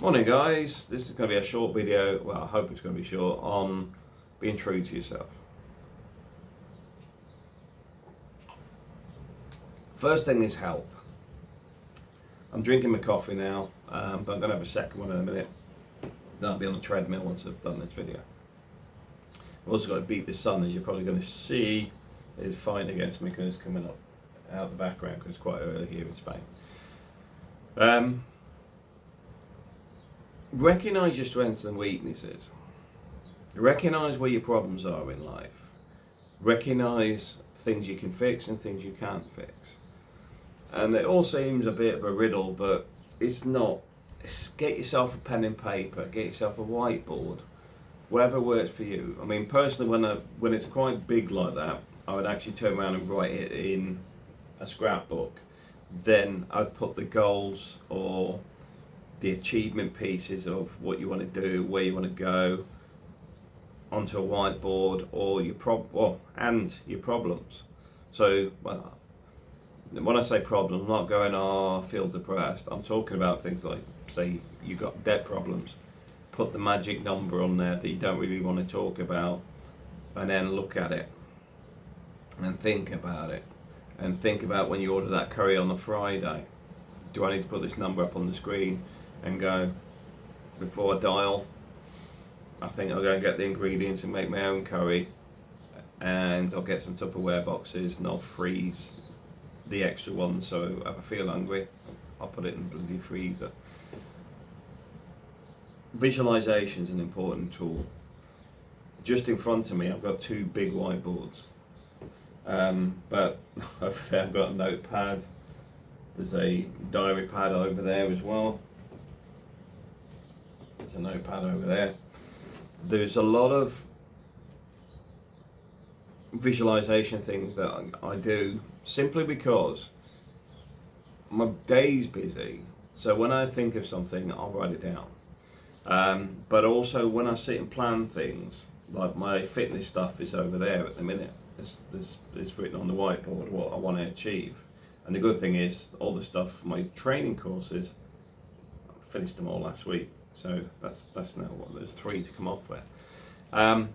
Morning guys, this is going to be a short video, well I hope it's going to be short, on being true to yourself. First thing is health. I'm drinking my coffee now, but I'm going to have a second one in a minute. Then I'll be on the treadmill once I've done this video. I've also got to beat the sun, as you're probably going to see. It's fighting against me because it's coming up out of the background because it's quite early here in Spain. Recognise your strengths and weaknesses. Recognise where your problems are in life. Recognise things you can fix and things you can't fix. And it all seems a bit of a riddle, but it's not. Get yourself a pen and paper, get yourself a whiteboard, whatever works for you. I mean, personally, when it's quite big like that, I would actually turn around and write it in a scrapbook. Then I'd put the goals or the achievement pieces of what you want to do, where you want to go, onto a whiteboard, or your problems. So, well, when I say problems, I'm not going, I feel depressed. I'm talking about things like, say, you've got debt problems. Put the magic number on there that you don't really want to talk about, and then look at it and think about it, and think about when you order that curry on the Friday. Do I need to put this number up on the screen and go, before I dial, I think I'll go and get the ingredients and make my own curry, and I'll get some Tupperware boxes and I'll freeze the extra ones, so if I feel hungry I'll put it in the bloody freezer. Visualization is an important tool. Just in front of me I've got two big whiteboards, but over there I've got a notepad. There's a diary pad over there as well. There's a notepad over there. There's a lot of visualization things that I do simply because my day's busy. So when I think of something, I'll write it down. But also when I sit and plan things, like my fitness stuff is over there at the minute. It's written on the whiteboard what I want to achieve. And the good thing is, all the stuff, my training courses, I finished them all last week. So that's now what, there's 3 to come off there.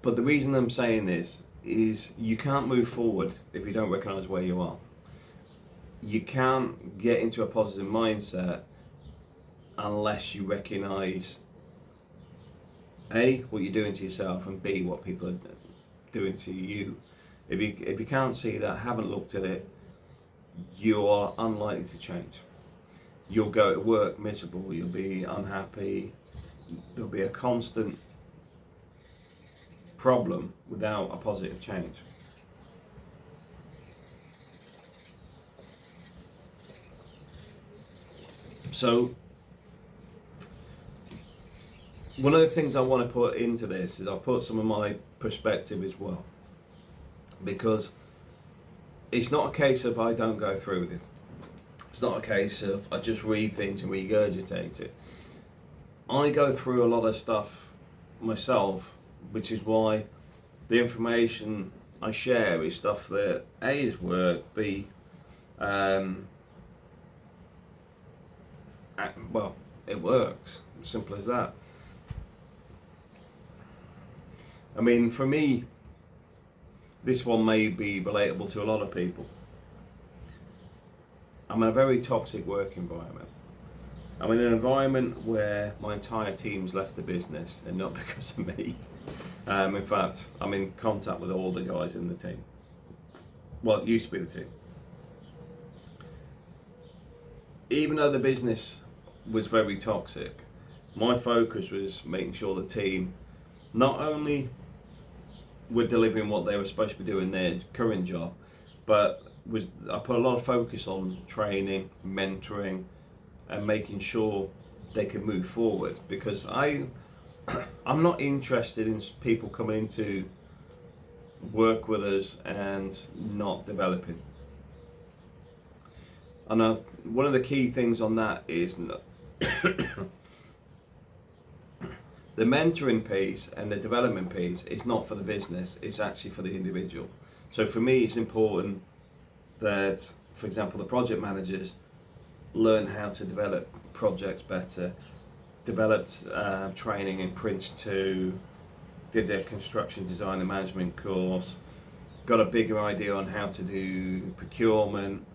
But the reason I'm saying this is you can't move forward if you don't recognise where you are. You can't get into a positive mindset unless you recognise A, what you're doing to yourself, and B, what people are doing to you. If you can't see that, haven't looked at it, you are unlikely to change. You'll go to work miserable, you'll be unhappy, there'll be a constant problem without a positive change. So, one of the things I want to put into this is I'll put some of my perspective as well. Because it's not a case of I don't go through this. It's not a case of I just read things and regurgitate it. I go through a lot of stuff myself, which is why the information I share is stuff that A is work, B, well, it works. Simple as that. I mean, for me, this one may be relatable to a lot of people. I'm in a very toxic work environment. I'm in an environment where my entire team's left the business, and not because of me. In fact, I'm in contact with all the guys in the team. Well, it used to be the team. Even though the business was very toxic, my focus was making sure the team not only were delivering what they were supposed to be doing their current job, but I put a lot of focus on training, mentoring, and making sure they can move forward, because I'm not interested in people coming into work with us and not developing. And one of the key things on that is the mentoring piece and the development piece is not for the business, it's actually for the individual. So for me, it's important that, for example, the project managers learned how to develop projects better, developed training in Prince 2, did their construction design and management course, got a bigger idea on how to do procurement,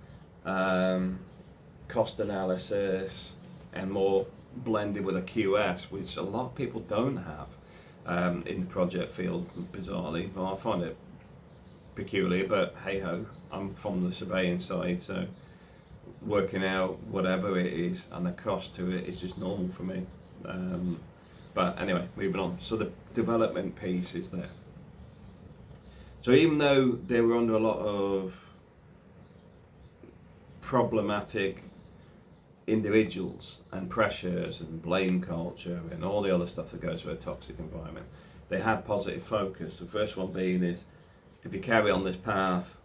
cost analysis, and more blended with a QS, which a lot of people don't have in the project field, bizarrely. Well, I find it peculiar, but hey ho, I'm from the surveying side, so working out whatever it is and the cost to it is just normal for me. But anyway, moving on. So the development piece is there. So even though they were under a lot of problematic individuals and pressures and blame culture and all the other stuff that goes with a toxic environment, they had positive focus. The first one being is, if you carry on this path,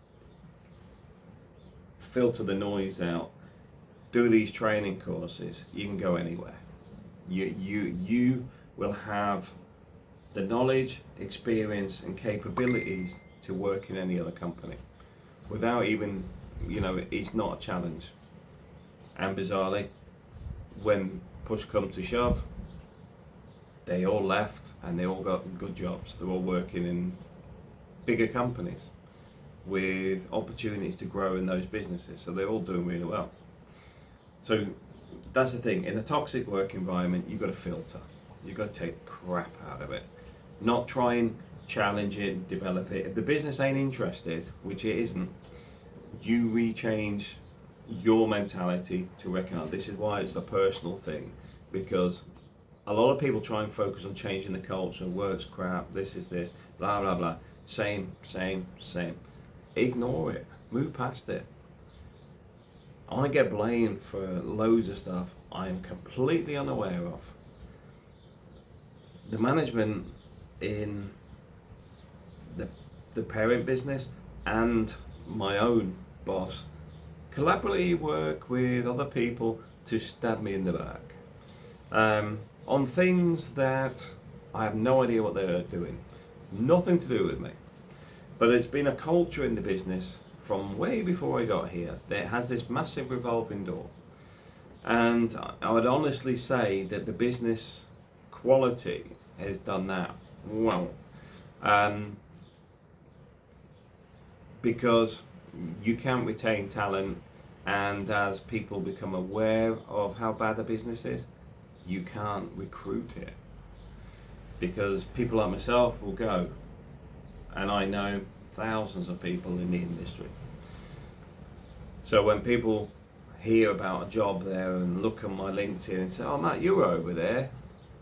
filter the noise out, do these training courses, you can go anywhere. You will have the knowledge, experience and capabilities to work in any other company without even, it's not a challenge. And bizarrely, when push come to shove, they all left and they all got good jobs. They're all working in bigger companies with opportunities to grow in those businesses. So they're all doing really well. So that's the thing. In a toxic work environment, you've got to filter. You've got to take crap out of it. Not try and challenge it, develop it. If the business ain't interested, which it isn't, you rechange your mentality to recognize. This is why it's a personal thing, because a lot of people try and focus on changing the culture. Work's crap, this is this, blah blah blah. Same. Ignore it. Move past it. I get blamed for loads of stuff I am completely unaware of. The management in the parent business and my own boss collaboratively work with other people to stab me in the back on things that I have no idea what they're doing. Nothing to do with me. But there's been a culture in the business from way before I got here that has this massive revolving door. And I would honestly say that the business quality has done that well. Because you can't retain talent, and as people become aware of how bad a business is, you can't recruit it. Because people like myself will go, and I know thousands of people in the industry. So when people hear about a job there and look at my LinkedIn and say, "Oh Matt, you were over there,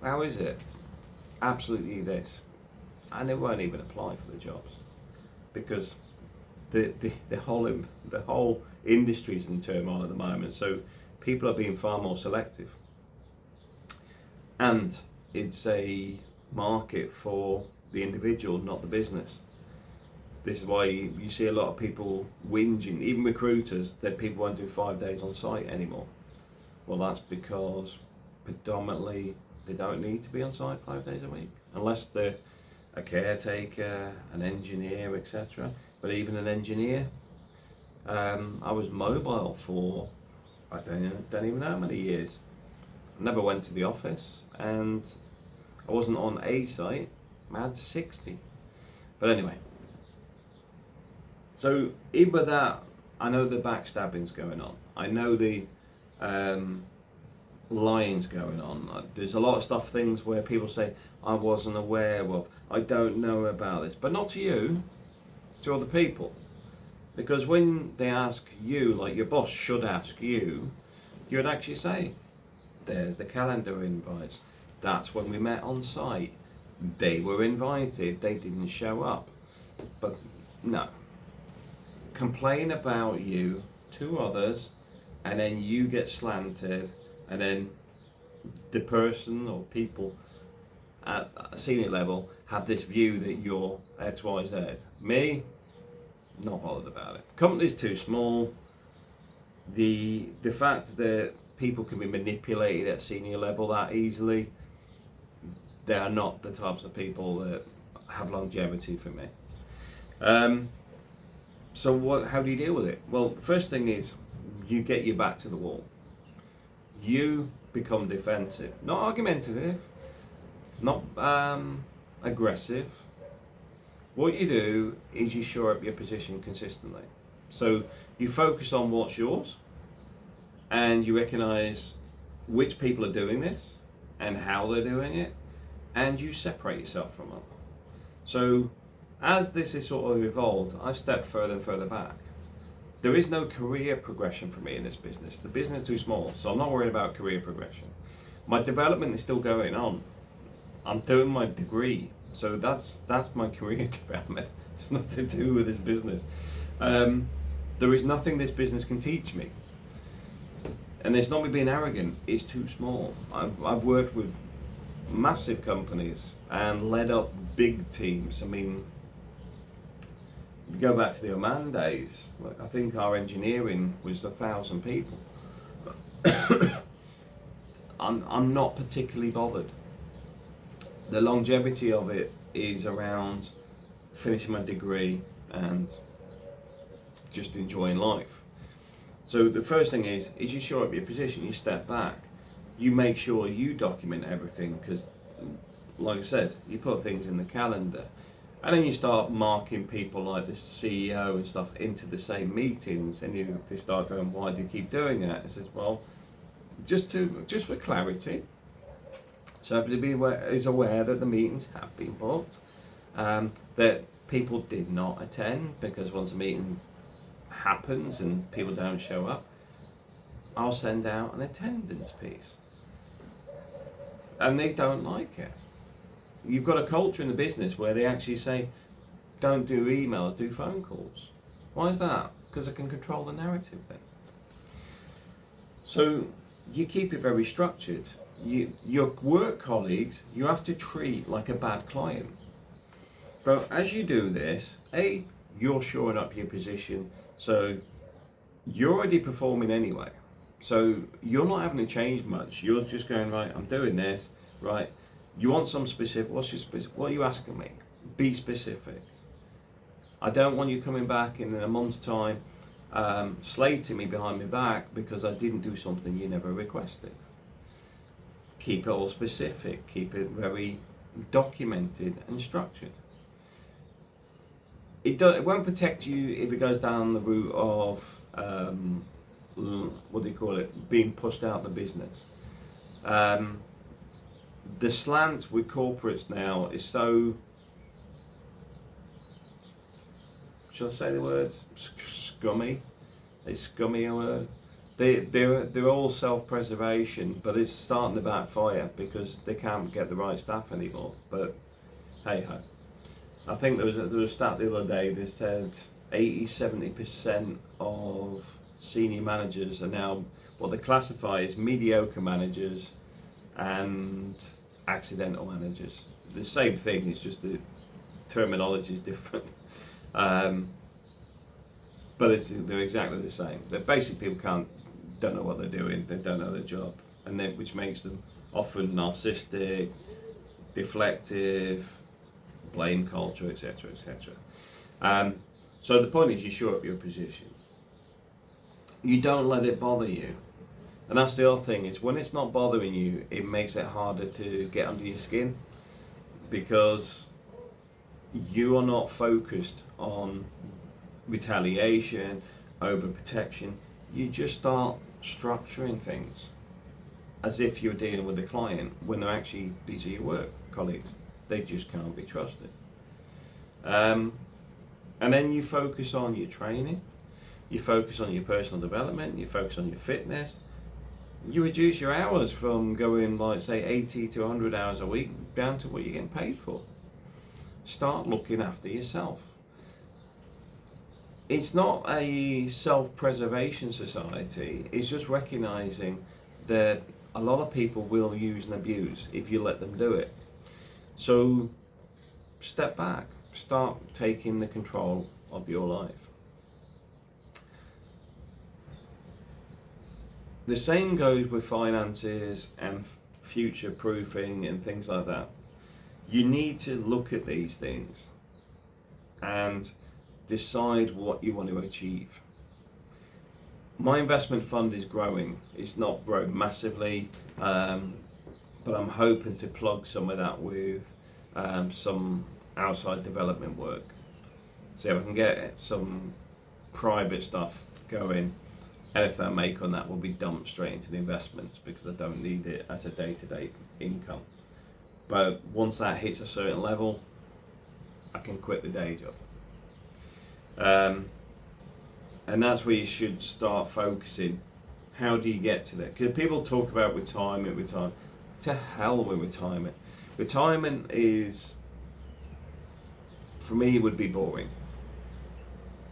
how is it?" Absolutely this. And they won't even apply for the jobs, because the whole industry is in turmoil at the moment. So people are being far more selective, and it's a market for the individual, not the business. This is why you see a lot of people whinging, even recruiters, that people won't do 5 days on site anymore. Well, that's because predominantly they don't need to be on site 5 days a week, unless they're a caretaker, an engineer, etc. But even an engineer, I was mobile for, I don't even know how many years. I never went to the office, and I wasn't on a site. I had 60. But anyway, so even with that, I know the backstabbing's going on. I know the lying's going on. There's a lot of stuff, things where people say, I wasn't aware of, I don't know about this. But not to you, to other people. Because when they ask you, like your boss should ask you, you would actually say, there's the calendar invites. That's when we met on site. They were invited, they didn't show up. But no. Complain about you to others, and then you get slanted, and then the person or people at a senior level have this view that you're X, Y, Z. Me, not bothered about it. Company's too small. The fact that people can be manipulated at senior level that easily, they are not the types of people that have longevity for me. So how do you deal with it? Well, the first thing is you get your back to the wall. you become defensive, not argumentative, not aggressive. What you do is you shore up your position consistently. So you focus on what's yours, and you recognize which people are doing this and how they're doing it, and you separate yourself from them. So as this is sort of evolved, I've stepped further and further back. There is no career progression for me in this business. The business is too small, so I'm not worried about career progression. My development is still going on. I'm doing my degree, so that's my career development. It's nothing to do with this business. There is nothing this business can teach me. And it's not me being arrogant, it's too small. I've worked with massive companies and led up big teams. I mean, go back to the Oman days, I think our engineering was 1,000 people. I'm not particularly bothered. The longevity of it is around finishing my degree and just enjoying life. So the first thing is you shore up your position, you step back, you make sure you document everything, because like I said, you put things in the calendar, and then you start marking people like the CEO and stuff into the same meetings, and they start going, why do you keep doing that? It says, well, just for clarity, so everybody is aware that the meetings have been booked, that people did not attend, because once a meeting happens and people don't show up, I'll send out an attendance piece, and they don't like it. You've got a culture in the business where they actually say, don't do emails, do phone calls. Why is that? Because I can control the narrative then. So you keep it very structured. Your work colleagues, you have to treat like a bad client. But as you do this, you're shoring up your position, so you're already performing anyway. So you're not having to change much. You're just going, right, I'm doing this, right? You want some specific, what are you asking me? Be specific. I don't want you coming back in a month's time slating me behind my back because I didn't do something you never requested. Keep it all specific, keep it very documented and structured. It won't protect you if it goes down the route of, being pushed out of the business. The slant with corporates now is so, shall I say the word? Scummy. It's scummy a word. They're all self-preservation, but it's starting to backfire because they can't get the right staff anymore. But hey ho. I think there was a stat the other day that said 80-70% of senior managers are now what they classify as mediocre managers and accidental managers. The same thing, it's just the terminology is different. But they're exactly the same. They're basically people don't know what they're doing, they don't know their job, and then which makes them often narcissistic, deflective, blame culture, etc., etc. So the point is you shore up your position. You don't let it bother you. And that's the other thing, is when it's not bothering you, it makes it harder to get under your skin, because you are not focused on retaliation, overprotection. You just start structuring things as if you're dealing with a client when they're actually, these are your work colleagues. They just can't be trusted. And then you focus on your training, you focus on your personal development, you focus on your fitness. You reduce your hours from going like say 80 to 100 hours a week down to what you're getting paid for. Start looking after yourself. It's not a self-preservation society, it's just recognizing that a lot of people will use and abuse if you let them do it. So step back, start taking the control of your life. The same goes with finances and future proofing and things like that. You need to look at these things and decide what you want to achieve. My investment fund is growing. It's not grown massively, but I'm hoping to plug some of that with some outside development work. So I can get some private stuff going. Anything I make on that will be dumped straight into the investments because I don't need it as a day-to-day income. But once that hits a certain level, I can quit the day job. And that's where you should start focusing. How do you get to that? Because people talk about retirement. To hell with retirement. Retirement is, for me, would be boring.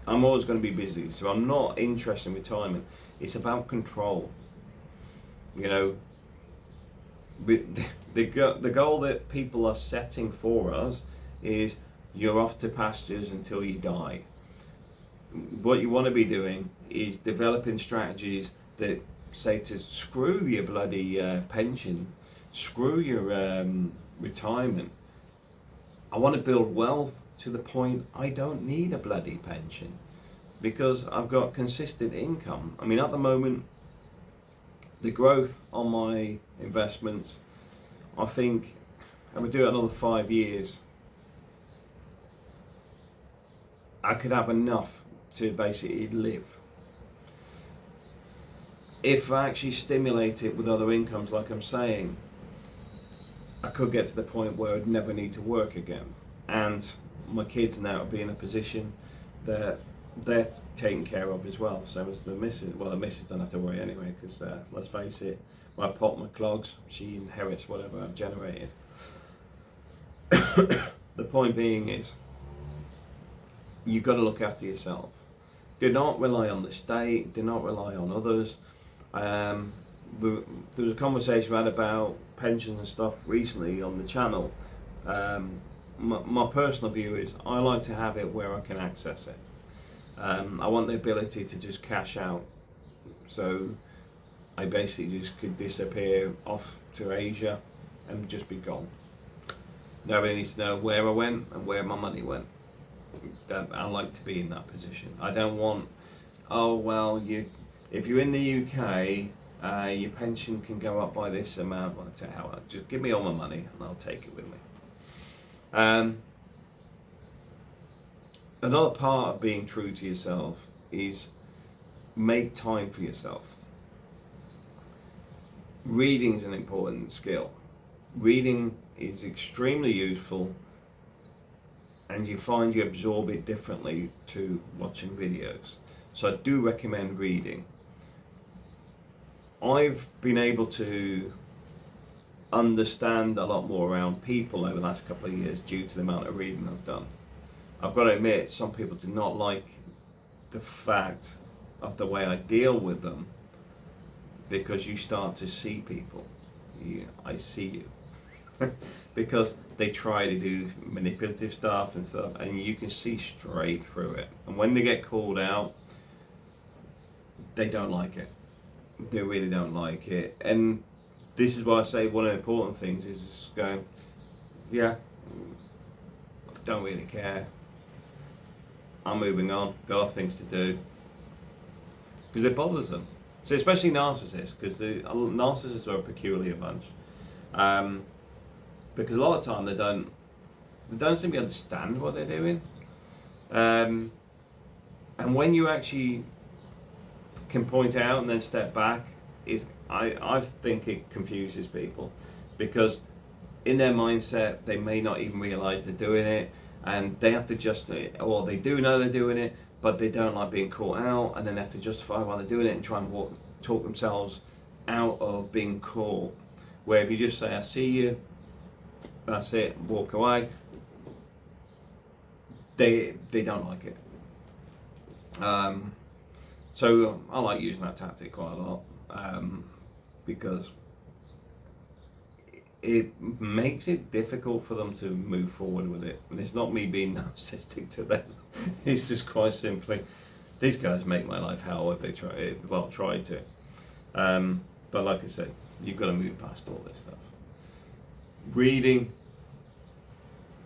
I'm always going to be busy, so I'm not interested in retirement. It's about control. You know, the goal that people are setting for us is you're off to pastures until you die. What you want to be doing is developing strategies that say to screw your bloody pension, screw your retirement. I want to build wealth to the point I don't need a bloody pension because I've got consistent income. I mean, at the moment, the growth on my investments, I think I would do it another 5 years. I could have enough to basically live. If I actually stimulate it with other incomes, like I'm saying, I could get to the point where I'd never need to work again. And my kids now will be in a position that they're taken care of as well. So as the missus, well, the missus don't have to worry anyway, because let's face it, when I pop my clogs, she inherits whatever I've generated. The point being is, you've got to look after yourself. Do not rely on the state, do not rely on others. There was a conversation we had about pensions and stuff recently on the channel. My personal view is I like to have it where I can access it. I want the ability to just cash out. So I basically just could disappear off to Asia and just be gone. Nobody needs to know where I went and where my money went. I like to be in that position. I don't want, oh well, if you're in the UK, your pension can go up by this amount. Well, to hell, just give me all my money and I'll take it with me. Another part of being true to yourself is make time for yourself. Reading is an important skill. Reading is extremely useful, and you find you absorb it differently to watching videos. So I do recommend reading. I've been able to understand a lot more around people over the last couple of years due to the amount of reading I've done. I've got to admit, some people do not like the fact of the way I deal with them, because you start to see people. I see you. Because they try to do manipulative stuff and stuff, and you can see straight through it. And when they get called out, they don't like it. They really don't like it. And this is why I say one of the important things is just going, yeah, don't really care. I'm moving on, got other things to do. Because it bothers them. So especially narcissists, because the narcissists are a peculiar bunch. Because a lot of the time they don't seem to understand what they're doing. And when you actually can point out and then step back, I think it confuses people, because in their mindset they may not even realise they're doing it, and they have to or they do know they're doing it, but they don't like being caught out, and then they have to justify why they're doing it and try and talk themselves out of being caught. Where if you just say, I see you, that's it, walk away, they don't like it. So I like using that tactic quite a lot, because it makes it difficult for them to move forward with it. And it's not me being narcissistic to them. It's just quite simply, these guys make my life hell if they try to. But like I said, you've got to move past all this stuff. Reading,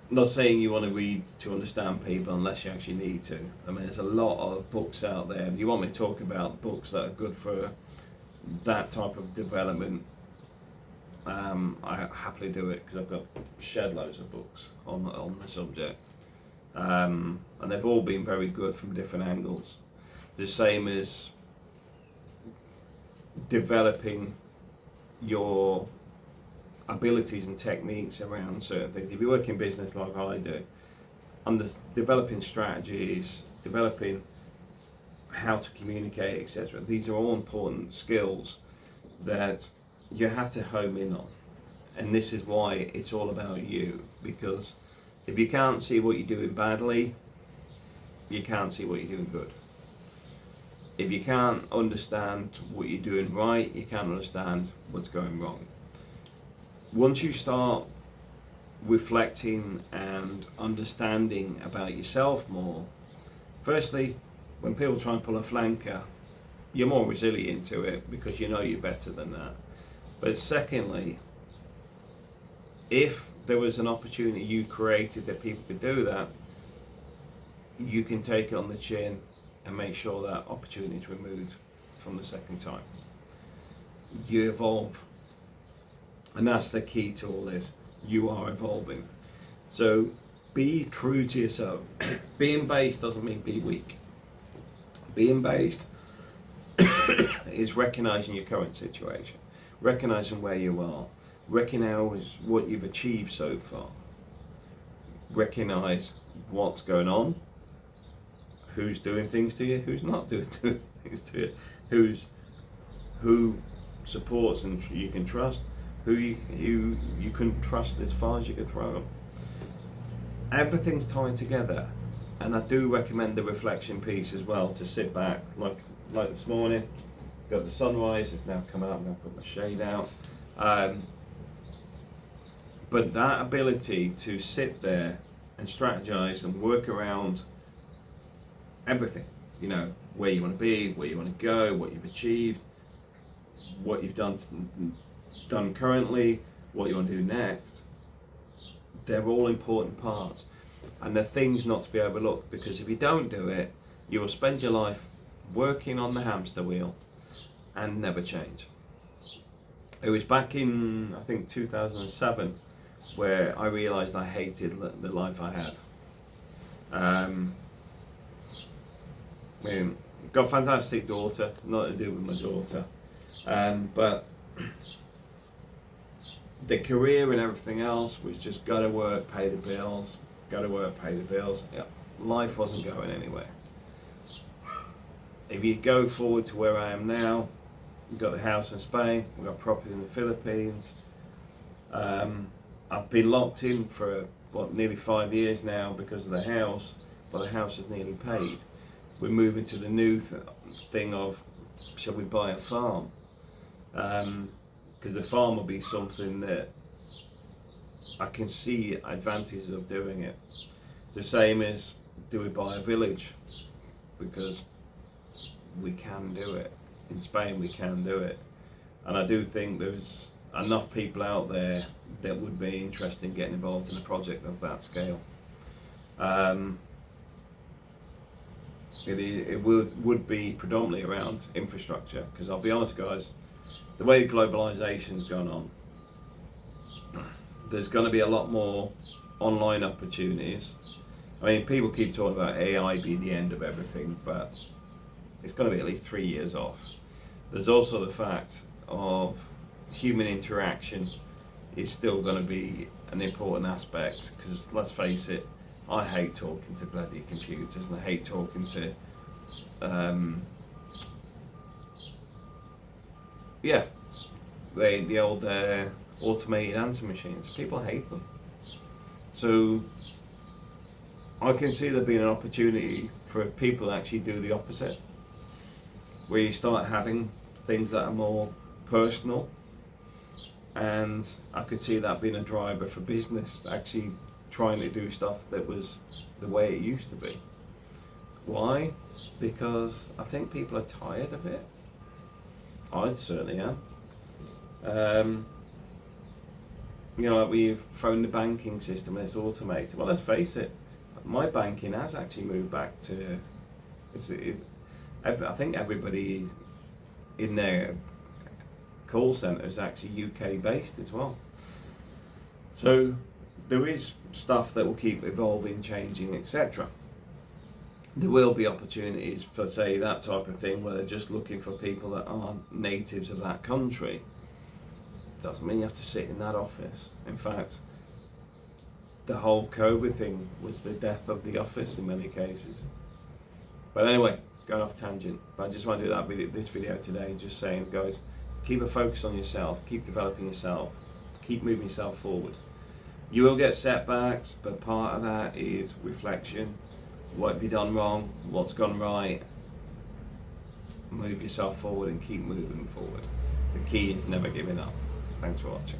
not saying you want to read to understand people unless you actually need to. I mean, there's a lot of books out there. If you want me to talk about books that are good for that type of development, I happily do it because I've got shed loads of books on the subject, and they've all been very good from different angles. The same as developing your abilities and techniques around certain things. If you work in business like I do, developing strategies, developing how to communicate, etc. These are all important skills that you have to home in on. And this is why it's all about you, because if you can't see what you're doing badly, you can't see what you're doing good. If you can't understand what you're doing right, you can't understand what's going wrong. Once you start reflecting and understanding about yourself more, firstly, when people try and pull a flanker, you're more resilient to it because you know you're better than that. But secondly, if there was an opportunity you created that people could do that, you can take it on the chin and make sure that opportunity is removed from the second time. You evolve. And that's the key to all this. You are evolving. So be true to yourself. Being based doesn't mean be weak. Being based is recognizing your current situation, recognizing where you are, recognize what you've achieved so far, recognize what's going on, who's doing things to you, who's not doing things to you, who supports and you can trust, who you can trust as far as you can throw them. Everything's tied together, and I do recommend the reflection piece as well, to sit back, like this morning, got the sunrise, it's now come out, I'm going to put my shade out. But that ability to sit there and strategize and work around everything, you know, where you want to be, where you want to go, what you've achieved, what you've done currently, what you want to do next, they're all important parts, and they're things not to be overlooked, because if you don't do it, you will spend your life working on the hamster wheel and never change. It was back in, I think, 2007 where I realised I hated the life I had. Got a fantastic daughter, not to do with my daughter, but the career and everything else was just go to work, pay the bills, go to work, pay the bills. Yeah, life wasn't going anywhere. If you go forward to where I am now, we've got the house in Spain, we've got property in the Philippines. I've been locked in for nearly 5 years now because of the house, but the house is nearly paid. We're moving to the new thing of, shall we buy a farm? Because the farm will be something that I can see advantages of doing it. It's the same as, do we buy a village? Because we can do it. In Spain we can do it. And I do think there's enough people out there that would be interested in getting involved in a project of that scale. It would be predominantly around infrastructure, because I'll be honest guys, the way globalization's gone on, there's going to be a lot more online opportunities. I mean, people keep talking about AI being the end of everything, but it's going to be at least 3 years off. There's also the fact of human interaction is still going to be an important aspect, because let's face it, I hate talking to bloody computers, and I hate talking to the old automated answer machines. People hate them. So I can see there being an opportunity for people to actually do the opposite, where you start having things that are more personal, and I could see that being a driver for business, actually trying to do stuff that was the way it used to be. Why? Because I think people are tired of it. I certainly am. You know, like we've thrown the banking system and it's automated. Well, let's face it, my banking has actually moved back to. I think everybody in their call centre is actually UK based as well. So there is stuff that will keep evolving, changing, etc. There will be opportunities for, say, that type of thing where they're just looking for people that aren't natives of that country. Doesn't mean you have to sit in that office. In fact, the whole COVID thing was the death of the office in many cases. But anyway, going off tangent. But I just want to do this video today, just saying, guys, keep a focus on yourself, keep developing yourself, keep moving yourself forward. You will get setbacks, but part of that is reflection. What have you done wrong? What's gone right? Move yourself forward and keep moving forward. The key is never giving up. Thanks for watching.